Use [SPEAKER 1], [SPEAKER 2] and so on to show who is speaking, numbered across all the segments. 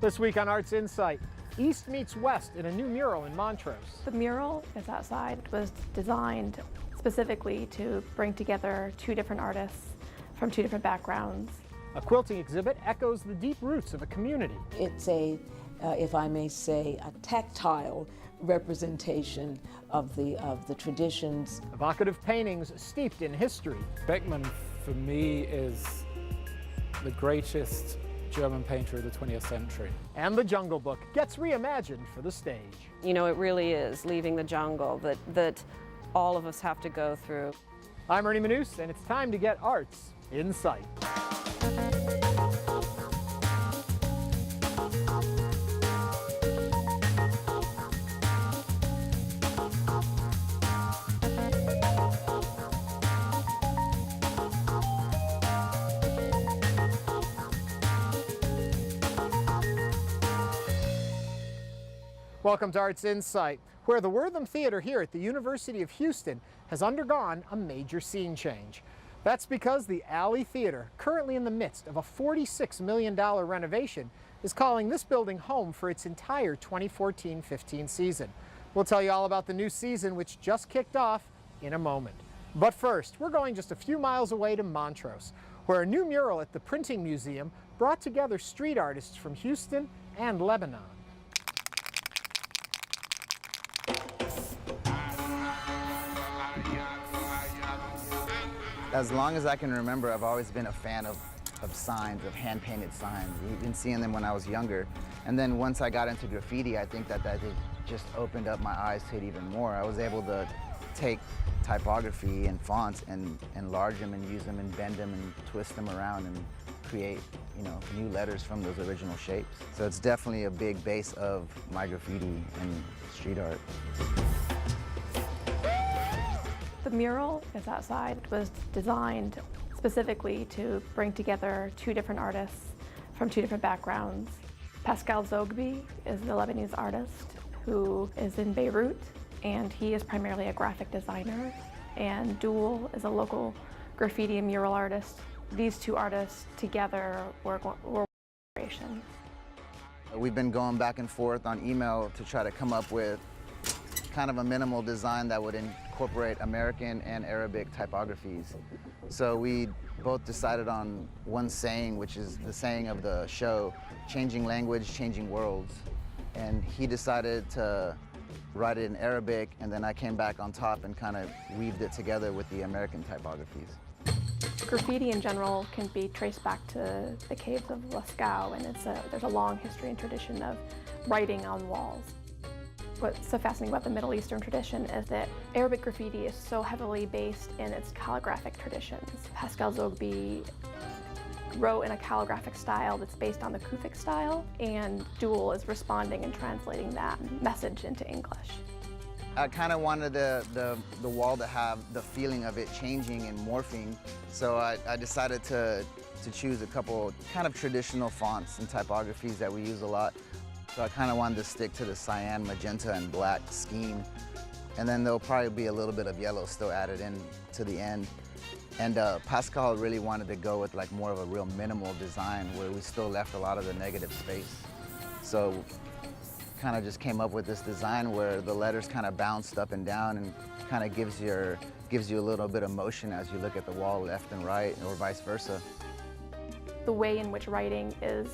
[SPEAKER 1] This week on Arts InSight, East meets West in a new mural in Montrose.
[SPEAKER 2] The mural that's outside was designed specifically to bring together two different artists from two different backgrounds.
[SPEAKER 1] A quilting exhibit echoes the deep roots of a community.
[SPEAKER 3] It's a, if I may say, a tactile representation of the traditions.
[SPEAKER 1] Evocative paintings steeped in history.
[SPEAKER 4] Beckmann, for me, is the greatest German painter of the 20th century.
[SPEAKER 1] And The Jungle Book gets reimagined for the stage.
[SPEAKER 5] You know, it really is leaving the jungle that all of us have to go through.
[SPEAKER 1] I'm Ernie Manous, and it's time to get Arts InSight. Welcome to Arts InSight, where the Wortham Theater here at the University of Houston has undergone a major scene change. That's because the Alley Theater, currently in the midst of a $46 million renovation, is calling this building home for its entire 2014-15 season. We'll tell you all about the new season, which just kicked off, in a moment. But first, we're going just a few miles away to Montrose, where a new mural at the Printing Museum brought together street artists from Houston and Lebanon.
[SPEAKER 6] As long as I can remember, I've always been a fan of signs, of hand-painted signs. Even seeing them when I was younger. And then once I got into graffiti, I think that just opened up my eyes to it even more. I was able to take typography and fonts and enlarge them and use them and bend them and twist them around and create, you know, new letters from those original shapes. So it's definitely a big base of my graffiti and street art.
[SPEAKER 2] The mural that's outside was designed specifically to bring together two different artists from two different backgrounds. Pascal Zoghbi is the Lebanese artist who is in Beirut, and he is primarily a graphic designer. And Duel is a local graffiti and mural artist. These two artists together were collaboration.
[SPEAKER 6] We've been going back and forth on email to try to come up with kind of a minimal design that would incorporate American and Arabic typographies. So we both decided on one saying, which is the saying of the show, changing language, changing worlds. And he decided to write it in Arabic, and then I came back on top and kind of weaved it together with the American typographies.
[SPEAKER 2] Graffiti in general can be traced back to the caves of Lascaux, and there's a long history and tradition of writing on walls. What's so fascinating about the Middle Eastern tradition is that Arabic graffiti is so heavily based in its calligraphic traditions. Pascal Zoghbi wrote in a calligraphic style that's based on the Kufic style, and Duel is responding and translating that message into English.
[SPEAKER 6] I kind of wanted the wall to have the feeling of it changing and morphing, so I decided to choose a couple kind of traditional fonts and typographies that we use a lot. So I kind of wanted to stick to the cyan, magenta, and black scheme. And then there'll probably be a little bit of yellow still added in to the end. And Pascal really wanted to go with like more of a real minimal design where we still left a lot of the negative space. So kind of just came up with this design where the letters kind of bounced up and down and kind of gives you a little bit of motion as you look at the wall left and right, or vice versa.
[SPEAKER 2] The way in which writing is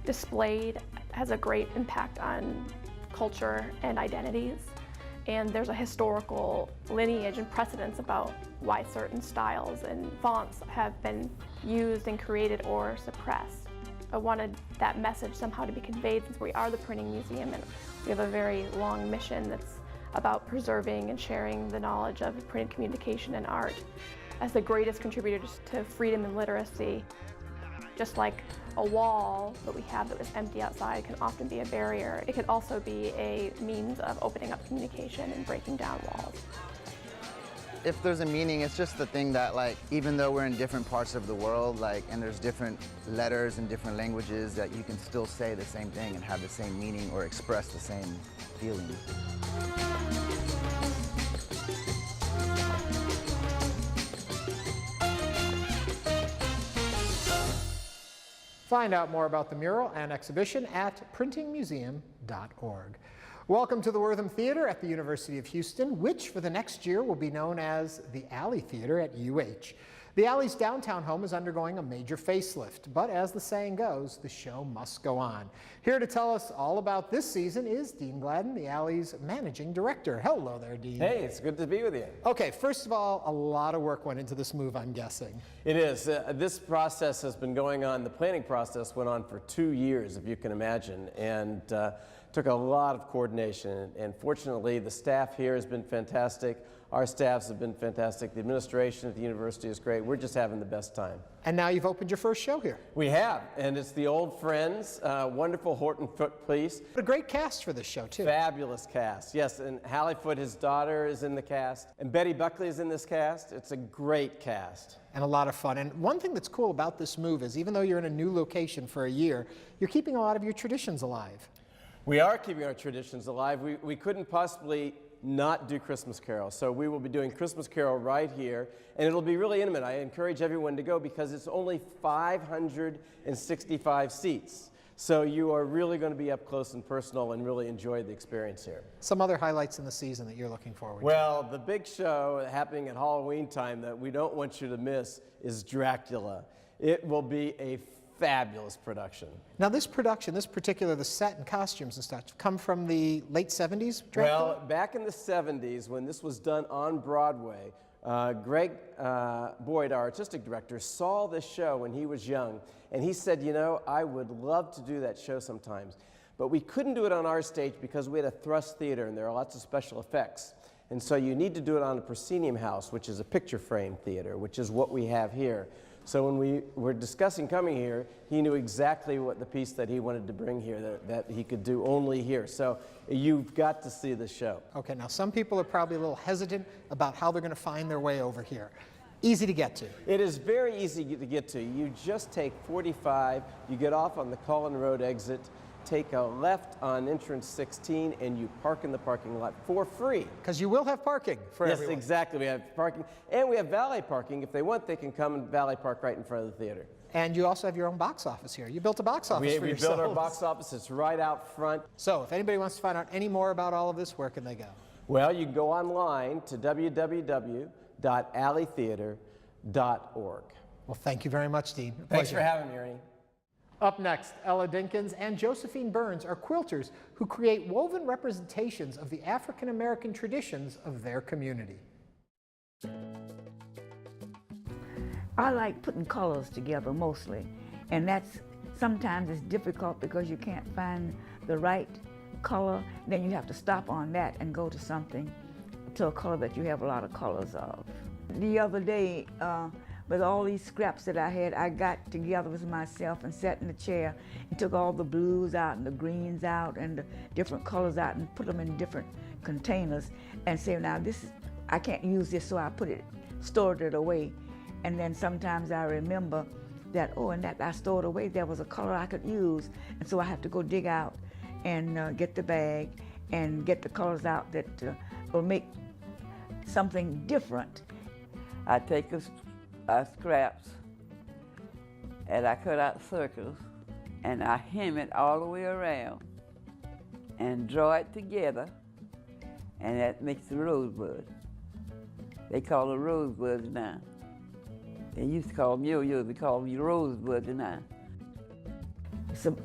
[SPEAKER 2] displayed has a great impact on culture and identities. And there's a historical lineage and precedence about why certain styles and fonts have been used and created or suppressed. I wanted that message somehow to be conveyed, since we are the Printing Museum and we have a very long mission that's about preserving and sharing the knowledge of printed communication and art as the greatest contributors to freedom and literacy. Just like a wall that we have that was empty outside can often be a barrier, it could also be a means of opening up communication and breaking down walls.
[SPEAKER 6] If there's a meaning, it's just the thing that, like, even though we're in different parts of the world, like, and there's different letters and different languages, that you can still say the same thing and have the same meaning or express the same feeling.
[SPEAKER 1] Find out more about the mural and exhibition at printingmuseum.org. Welcome to the Wortham Theater at the University of Houston, which for the next year will be known as the Alley Theater at UH. The Alley's downtown home is undergoing a major facelift, but as the saying goes, the show must go on. Here to tell us all about this season is Dean Gladden, the Alley's managing director. Hello there, Dean.
[SPEAKER 7] Hey, it's good to be with you.
[SPEAKER 1] Okay, first of all, a lot of work went into this move, I'm guessing.
[SPEAKER 7] It is. This process has been going on, the planning process went on for 2 years, if you can imagine, and took a lot of coordination. And fortunately, the staff here has been fantastic. Our staffs have been fantastic. The administration at the university is great. We're just having the best time.
[SPEAKER 1] And now you've opened your first show here.
[SPEAKER 7] We have, and it's the old friends, wonderful Horton Foote Police.
[SPEAKER 1] What a great cast for this show, too.
[SPEAKER 7] Fabulous cast, yes, and Hallie Foote, his daughter, is in the cast, and Betty Buckley is in this cast. It's a great cast.
[SPEAKER 1] And a lot of fun. And one thing that's cool about this move is even though you're in a new location for a year, you're keeping a lot of your traditions alive.
[SPEAKER 7] We are keeping our traditions alive. We couldn't possibly not do Christmas Carol. So we will be doing Christmas Carol right here, and it'll be really intimate. I encourage everyone to go because it's only 565 seats. So you are really going to be up close and personal and really enjoy the experience here.
[SPEAKER 1] Some other highlights in the season that you're looking forward to?
[SPEAKER 7] Well, the big show happening at Halloween time that we don't want you to miss is Dracula. It will be a fabulous production.
[SPEAKER 1] Now this production, the set and costumes and stuff, come from the late 70s, Dracula?
[SPEAKER 7] Well, back in the 70s when this was done on Broadway, Greg Boyd, our artistic director, saw this show when he was young, and he said, you know, I would love to do that show sometimes, but we couldn't do it on our stage because we had a thrust theater and there are lots of special effects. And so you need to do it on a proscenium house, which is a picture frame theater, which is what we have here. So when we were discussing coming here, he knew exactly what the piece that he wanted to bring here that he could do only here. So you've got to see the show.
[SPEAKER 1] Okay, now some people are probably a little hesitant about how they're going to find their way over here. Easy to get to.
[SPEAKER 7] It is very easy to get to. You just take 45, you get off on the Cullen Road exit, take a left on entrance 16, and you park in the parking lot for free.
[SPEAKER 1] Because you will have parking for everyone.
[SPEAKER 7] Yes, exactly. We have parking, and we have valet parking. If they want, they can come and valet park right in front of the theater.
[SPEAKER 1] And you also have your own box office here. You built a box office for yourselves.
[SPEAKER 7] We built our box office. It's right out front.
[SPEAKER 1] So if anybody wants to find out any more about all of this, where can they go?
[SPEAKER 7] Well, you can go online to www.alleytheater.org.
[SPEAKER 1] Well, thank you very much, Dean.
[SPEAKER 7] Thanks for having me, Ernie.
[SPEAKER 1] Up next, Ella Dinkins and Josephine Burns are quilters who create woven representations of the African-American traditions of their community.
[SPEAKER 8] I like putting colors together mostly, and that's sometimes it's difficult because you can't find the right color. Then you have to stop on that and go to something, to a color that you have a lot of colors of. The other day, with all these scraps that I had, I got together with myself and sat in the chair and took all the blues out and the greens out and the different colors out and put them in different containers and say, now this is, I can't use this, so I stored it away. And then sometimes I remember that, oh, and that I stored away, there was a color I could use. And so I have to go dig out and get the bag and get the colors out that will make something different.
[SPEAKER 9] I take scraps and I cut out circles and I hem it all the way around and draw it together, and that makes the rosebud. They call them rosebuds now. They used to call them yo-yos, we call them rosebuds now.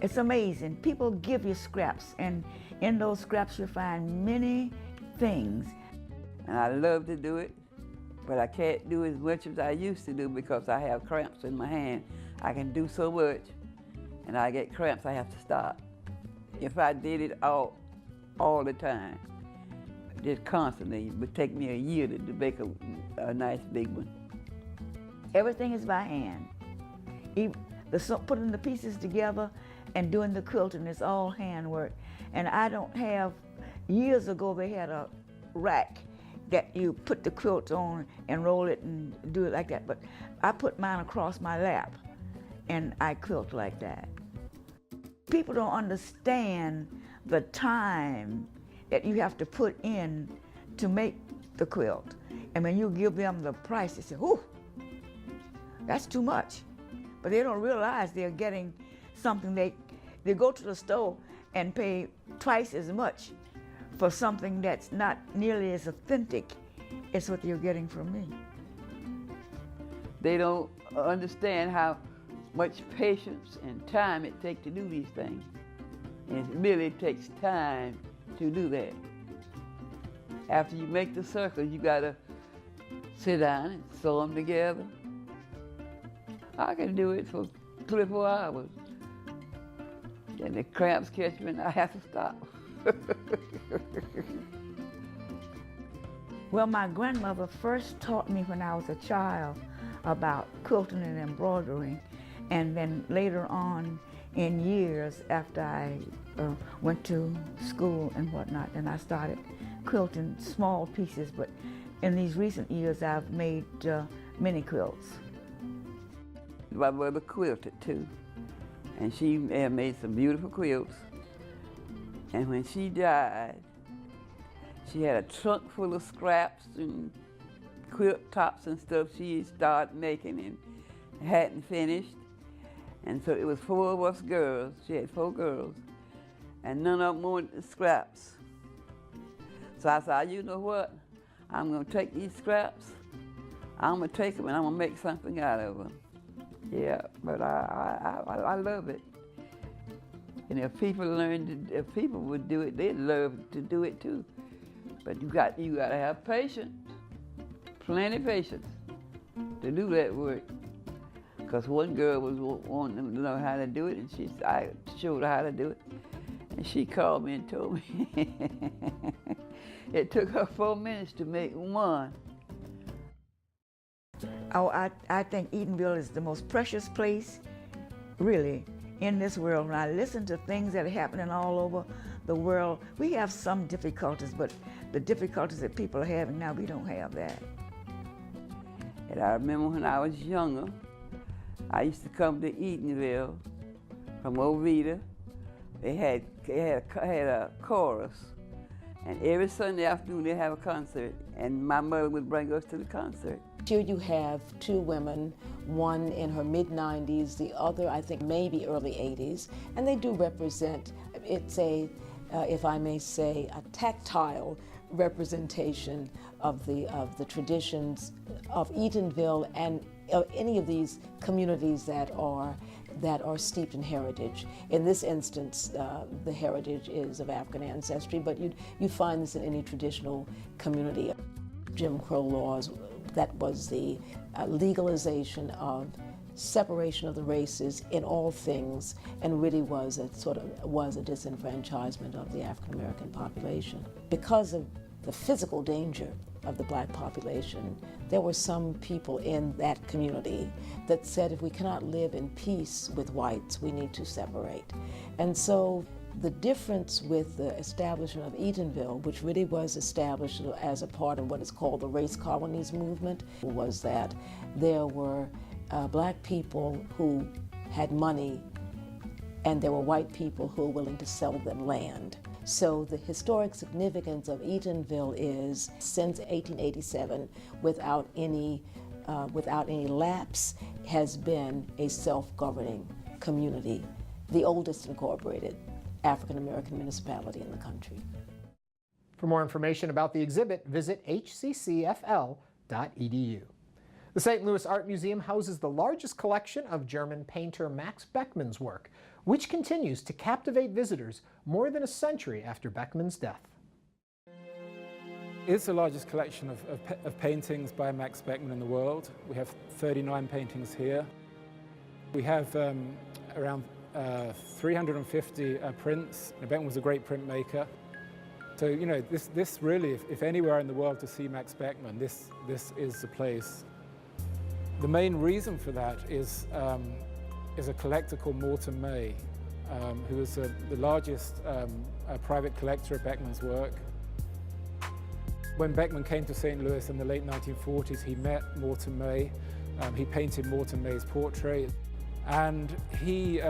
[SPEAKER 8] It's amazing. People give you scraps, and in those scraps you find many things.
[SPEAKER 9] And I love to do it, but I can't do as much as I used to do because I have cramps in my hand. I can do so much, and I get cramps, I have to stop. If I did it all the time, just constantly, it would take me a year to make a nice big one.
[SPEAKER 8] Everything is by hand. Putting the pieces together and doing the quilting is all handwork. And I don't have, years ago they had a rack that you put the quilt on and roll it and do it like that. But I put mine across my lap and I quilt like that. People don't understand the time that you have to put in to make the quilt. And when you give them the price, they say, "Ooh, that's too much." But they don't realize they're getting something they go to the store and pay twice as much for something that's not nearly as authentic as what you're getting from me.
[SPEAKER 9] They don't understand how much patience and time it takes to do these things. And it really takes time to do that. After you make the circles, you gotta sit down and sew them together. I can do it for 3 or 4 hours. Then the cramps catch me and I have to stop.
[SPEAKER 8] Well, my grandmother first taught me when I was a child about quilting and embroidering, and then later on in years after I went to school and whatnot, and I started quilting small pieces, but in these recent years I've made mini quilts.
[SPEAKER 9] My mother quilted too, and she made some beautiful quilts. And when she died, she had a trunk full of scraps and quilt tops and stuff she started making and hadn't finished. And so it was 4 of us girls. She had 4 girls, and none of them wanted the scraps. So I said, you know what? I'm gonna take these scraps, I'm gonna take them and I'm gonna make something out of them. Yeah, but I love it. And if people if people would do it, they'd love to do it too. But you got to have patience, plenty of patience to do that work. Because one girl was wanting to know how to do it, and I showed her how to do it. And she called me and told me it took her 4 minutes to make one.
[SPEAKER 8] Oh, I think Eatonville is the most precious place, really, in this world. When I listen to things that are happening all over the world, we have some difficulties, but the difficulties that people are having now, we don't have that.
[SPEAKER 9] And I remember when I was younger, I used to come to Eatonville from Oviedo. They had a chorus, and every Sunday afternoon they have a concert, and my mother would bring us to the concert.
[SPEAKER 3] Here you have 2 women, one in her mid-90s, the other I think maybe early 80s, and they do represent, it's a, if I may say, a tactile representation of the traditions of Eatonville and any of these communities that are steeped in heritage. In this instance, the heritage is of African ancestry, but you find this in any traditional community. Jim Crow laws, that was the legalization of separation of the races in all things, and really was a disenfranchisement of the African American population. Because of the physical danger of the black population, there were some people in that community that said if we cannot live in peace with whites, we need to separate. And so the difference with the establishment of Eatonville, which really was established as a part of what is called the race colonies movement, was that there were black people who had money and there were white people who were willing to sell them land. So the historic significance of Eatonville is, since 1887, without any lapse, has been a self-governing community, the oldest incorporated African-American municipality in the country.
[SPEAKER 1] For more information about the exhibit, visit hccfl.edu. The St. Louis Art Museum houses the largest collection of German painter Max Beckmann's work, which continues to captivate visitors more than a century after Beckmann's death.
[SPEAKER 4] It's the largest collection of paintings by Max Beckmann in the world. We have 39 paintings here. We have around 350 prints. Beckmann was a great printmaker. So, you know, this really, if anywhere in the world to see Max Beckmann, this is the place. The main reason for that is a collector called Morton May, who is the largest private collector of Beckmann's work. When Beckmann came to St. Louis in the late 1940s, he met Morton May. He painted Morton May's portrait, and he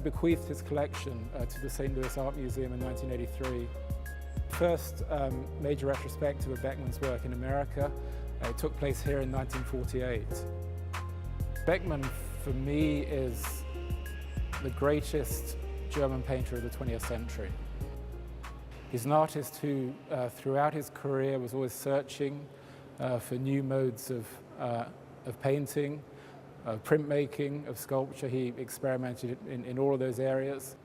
[SPEAKER 4] bequeathed his collection to the St. Louis Art Museum in 1983. First major retrospective of Beckmann's work in America. It took place here in 1948. Beckmann, for me, is the greatest German painter of the 20th century. He's an artist who, throughout his career, was always searching for new modes of painting, of printmaking, of sculpture. He experimented in all of those areas.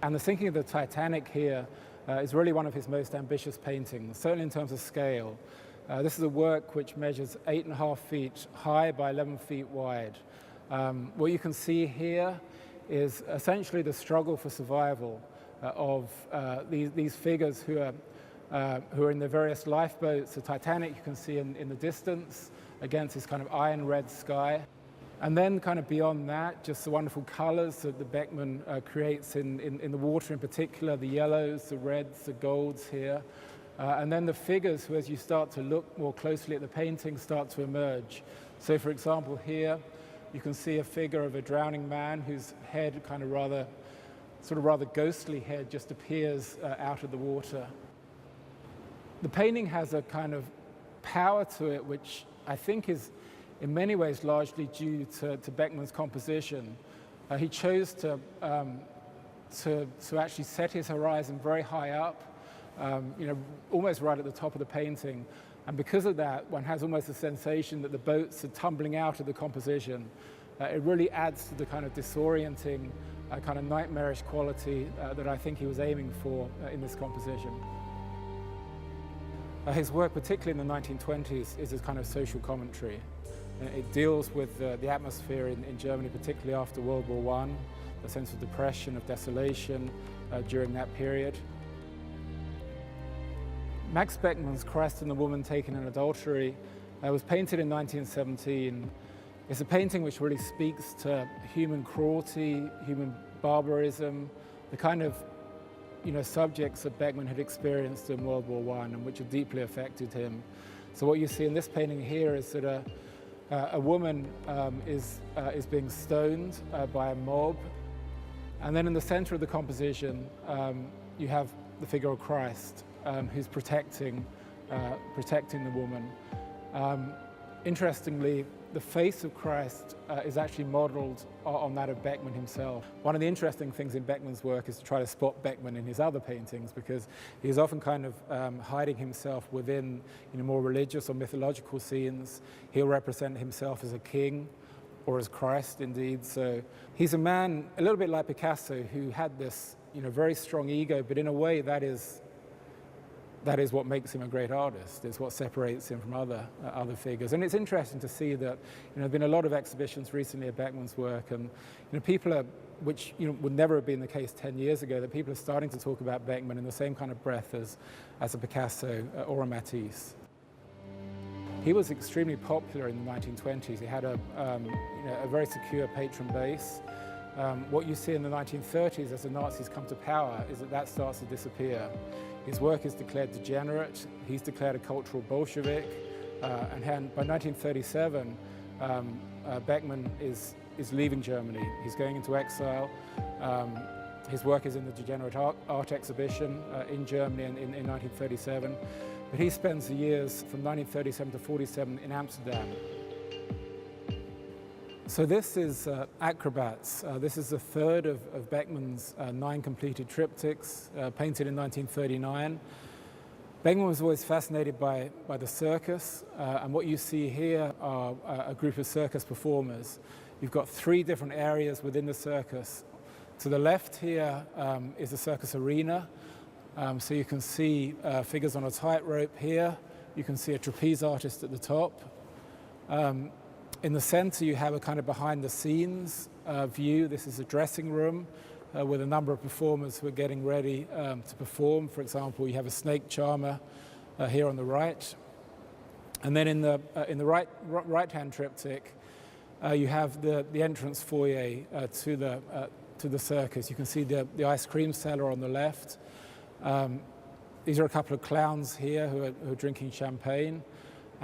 [SPEAKER 4] And the sinking of the Titanic here is really one of his most ambitious paintings, certainly in terms of scale. This is a work which measures 8.5 feet high by 11 feet wide. What you can see here is essentially the struggle for survival of these figures who are in the various lifeboats. The Titanic you can see in the distance against this kind of iron red sky. And then kind of beyond that, just the wonderful colors that the Beckmann creates in the water in particular, the yellows, the reds, the golds here. And then the figures who, as you start to look more closely at the painting, start to emerge. So for example here, you can see a figure of a drowning man whose head, kind of rather ghostly head, just appears out of the water. The painting has a kind of power to it which I think is in many ways largely due to Beckmann's composition. He chose to actually set his horizon very high up, almost right at the top of the painting. And because of that, one has almost a sensation that the boats are tumbling out of the composition. It really adds to the kind of disorienting, kind of nightmarish quality that I think he was aiming for in this composition. His work, particularly in the 1920s, is a kind of social commentary. It deals with the atmosphere in Germany, particularly after World War I, the sense of depression, of desolation during that period. Max Beckmann's Christ and the Woman Taken in Adultery was painted in 1917. It's a painting which really speaks to human cruelty, human barbarism, the kind of subjects that Beckmann had experienced in World War I and which had deeply affected him. So what you see in this painting here is that a woman is being stoned by a mob, and then in the center of the composition you have the figure of Christ who's protecting the woman. Interestingly, the face of Christ is actually modeled on that of Beckmann himself. One of the interesting things in Beckmann's work is to try to spot Beckmann in his other paintings, because he's often kind of hiding himself within more religious or mythological scenes. He'll represent himself as a king or as Christ indeed. So he's a man a little bit like Picasso, who had this very strong ego, but in a way that is what makes him a great artist. It's what separates him from other figures. And it's interesting to see that there have been a lot of exhibitions recently of Beckmann's work, and people are, which would never have been the case 10 years ago, that people are starting to talk about Beckmann in the same kind of breath as a Picasso or a Matisse. He was extremely popular in the 1920s. He had a very secure patron base. What you see in the 1930s as the Nazis come to power is that starts to disappear. His work is declared degenerate. He's declared a cultural Bolshevik. And by 1937, Beckmann is leaving Germany. He's going into exile. His work is in the Degenerate Art Exhibition in Germany in 1937. But he spends the years from 1937 to 47 in Amsterdam. So this is Acrobats. This is the third of Beckmann's 9 completed triptychs, painted in 1939. Beckmann was always fascinated by the circus, and what you see here are a group of circus performers. You've got 3 different areas within the circus. To the left here is the circus arena, so you can see figures on a tightrope here. You can see a trapeze artist at the top. In the center, you have a kind of behind-the-scenes view. This is a dressing room with a number of performers who are getting ready to perform. For example, you have a snake charmer here on the right. And then in the right-hand triptych, you have the entrance foyer to the circus. You can see the ice cream cellar on the left. These are a couple of clowns here who are drinking champagne.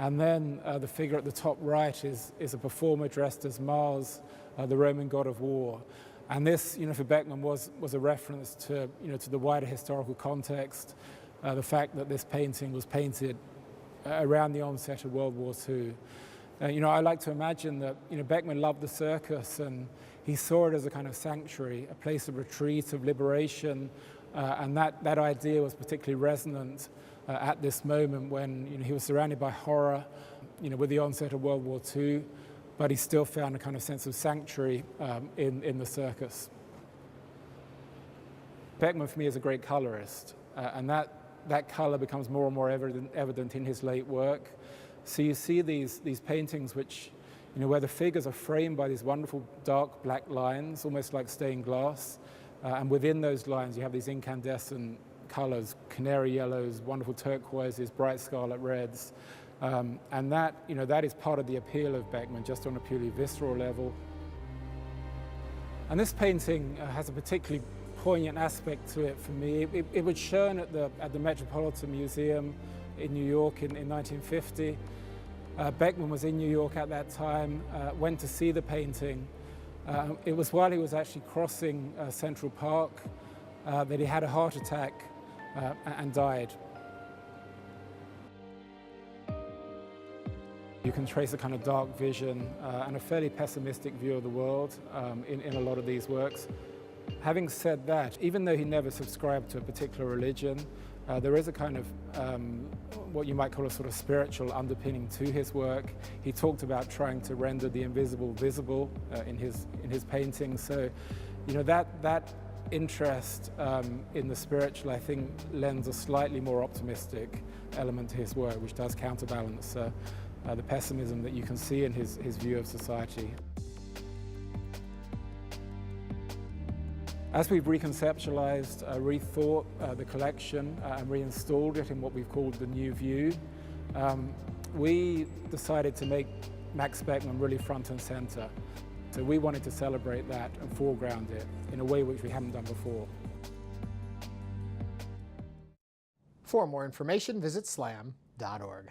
[SPEAKER 4] And then the figure at the top right is a performer dressed as Mars, the Roman god of war. And this, for Beckmann was a reference to, to the wider historical context, the fact that this painting was painted around the onset of World War II. You know, I like to imagine that, you know, Beckmann loved the circus, and he saw it as a kind of sanctuary, a place of retreat, of liberation, and that idea was particularly resonant at this moment when, you know, he was surrounded by horror, you know, with the onset of World War II, but he still found a kind of sense of sanctuary in the circus. Beckmann, for me, is a great colorist, and that color becomes more and more evident in his late work. So you see these paintings which, you know, where the figures are framed by these wonderful dark black lines, almost like stained glass, and within those lines you have these incandescent colors, canary yellows, wonderful turquoises, bright scarlet reds, and that, you know, that is part of the appeal of Beckmann, just on a purely visceral level. And this painting has a particularly poignant aspect to it for me. It was shown at the Metropolitan Museum in New York in 1950. Beckmann was in New York at that time, went to see the painting. It was while he was actually crossing Central Park that he had a heart attack and died. You can trace a kind of dark vision and a fairly pessimistic view of the world in a lot of these works. Having said that, even though he never subscribed to a particular religion, there is a kind of what you might call a sort of spiritual underpinning to his work. He talked about trying to render the invisible visible in his paintings. So, you know, that interest in the spiritual, I think, lends a slightly more optimistic element to his work, which does counterbalance the pessimism that you can see in his view of society. As we've reconceptualized, rethought the collection and reinstalled it in what we've called the new view, we decided to make Max Beckmann really front and center. So we wanted to celebrate that and foreground it in a way which we haven't done before.
[SPEAKER 1] For more information, visit slam.org.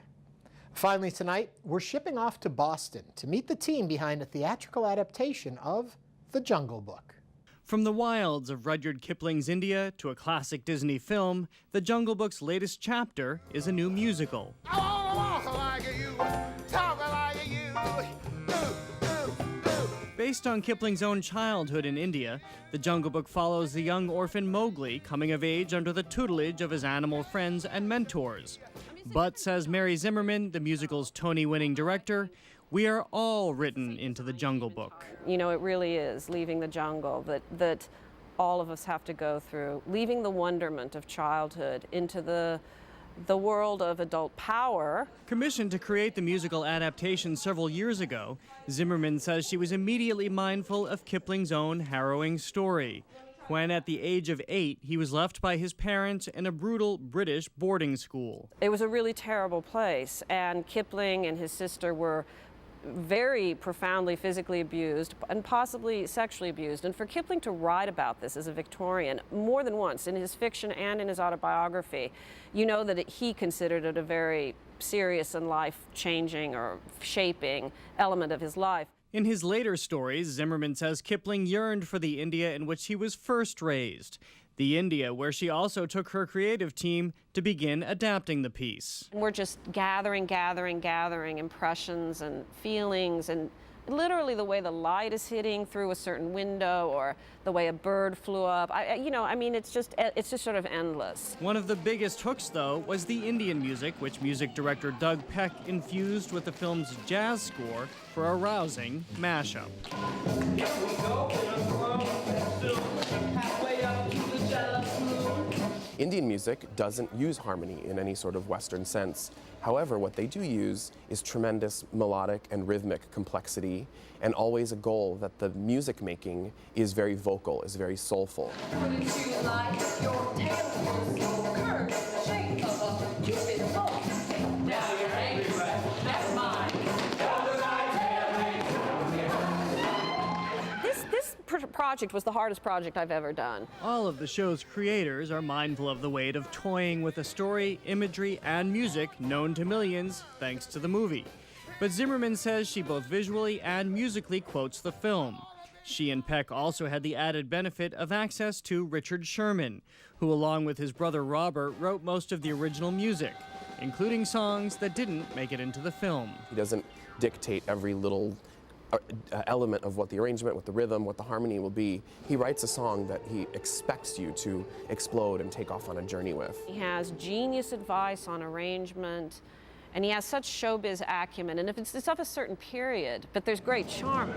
[SPEAKER 1] Finally tonight, we're shipping off to Boston to meet the team behind a theatrical adaptation of The Jungle Book.
[SPEAKER 10] From the wilds of Rudyard Kipling's India to a classic Disney film, The Jungle Book's latest chapter is a new musical. Based on Kipling's own childhood in India, The Jungle Book follows the young orphan Mowgli coming of age under the tutelage of his animal friends and mentors. But, says Mary Zimmerman, the musical's Tony-winning director, we are all written into the Jungle Book.
[SPEAKER 5] You know, it really is leaving the jungle that all of us have to go through, leaving the wonderment of childhood into the world of adult power.
[SPEAKER 10] Commissioned to create the musical adaptation several years ago, Zimmerman says she was immediately mindful of Kipling's own harrowing story, when at the age of 8, he was left by his parents in a brutal British boarding school.
[SPEAKER 5] It was a really terrible place, and Kipling and his sister were very profoundly physically abused and possibly sexually abused. And for Kipling to write about this as a Victorian more than once in his fiction and in his autobiography, you know that he considered it a very serious and life-changing or shaping element of his life.
[SPEAKER 10] In his later stories, Zimmerman says Kipling yearned for the India in which he was first raised, the India where she also took her creative team to begin adapting the piece.
[SPEAKER 5] We're just gathering impressions and feelings, and literally the way the light is hitting through a certain window or the way a bird flew up. It's just sort of endless.
[SPEAKER 10] One of the biggest hooks, though, was the Indian music, which music director Doug Peck infused with the film's jazz score for a rousing mashup.
[SPEAKER 11] Indian music doesn't use harmony in any sort of Western sense. However, what they do use is tremendous melodic and rhythmic complexity, and always a goal that the music making is very vocal, is very soulful.
[SPEAKER 5] Project was the hardest project I've ever done.
[SPEAKER 10] All of the show's creators are mindful of the weight of toying with a story, imagery, and music known to millions thanks to the movie. But Zimmerman says she both visually and musically quotes the film. She and Peck also had the added benefit of access to Richard Sherman, who along with his brother Robert wrote most of the original music, including songs that didn't make it into the film.
[SPEAKER 11] He doesn't dictate every little element of what the arrangement, what the rhythm, what the harmony will be. He writes a song that he expects you to explode and take off on a journey with.
[SPEAKER 5] He has genius advice on arrangement, and he has such showbiz acumen, and if it's of a certain period, but there's great charm.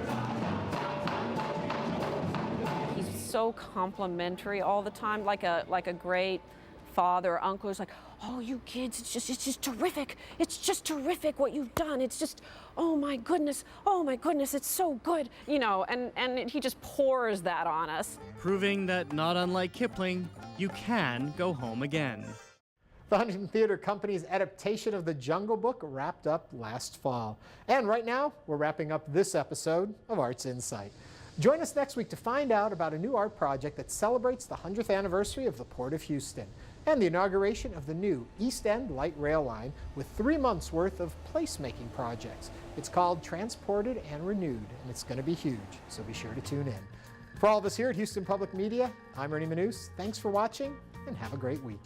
[SPEAKER 5] He's so complimentary all the time, like a great father or uncle who's like, oh, you kids, it's just terrific. It's just terrific what you've done. It's just, oh my goodness, it's so good. You know, and he just pours that on us.
[SPEAKER 10] Proving that, not unlike Kipling, you can go home again.
[SPEAKER 1] The Huntington Theater Company's adaptation of The Jungle Book wrapped up last fall. And right now, we're wrapping up this episode of Arts Insight. Join us next week to find out about a new art project that celebrates the 100th anniversary of the Port of Houston and the inauguration of the new East End Light Rail Line with 3 months worth of placemaking projects. It's called Transported and Renewed, and it's going to be huge, so be sure to tune in. For all of us here at Houston Public Media, I'm Ernie Manous. Thanks for watching, and have a great week.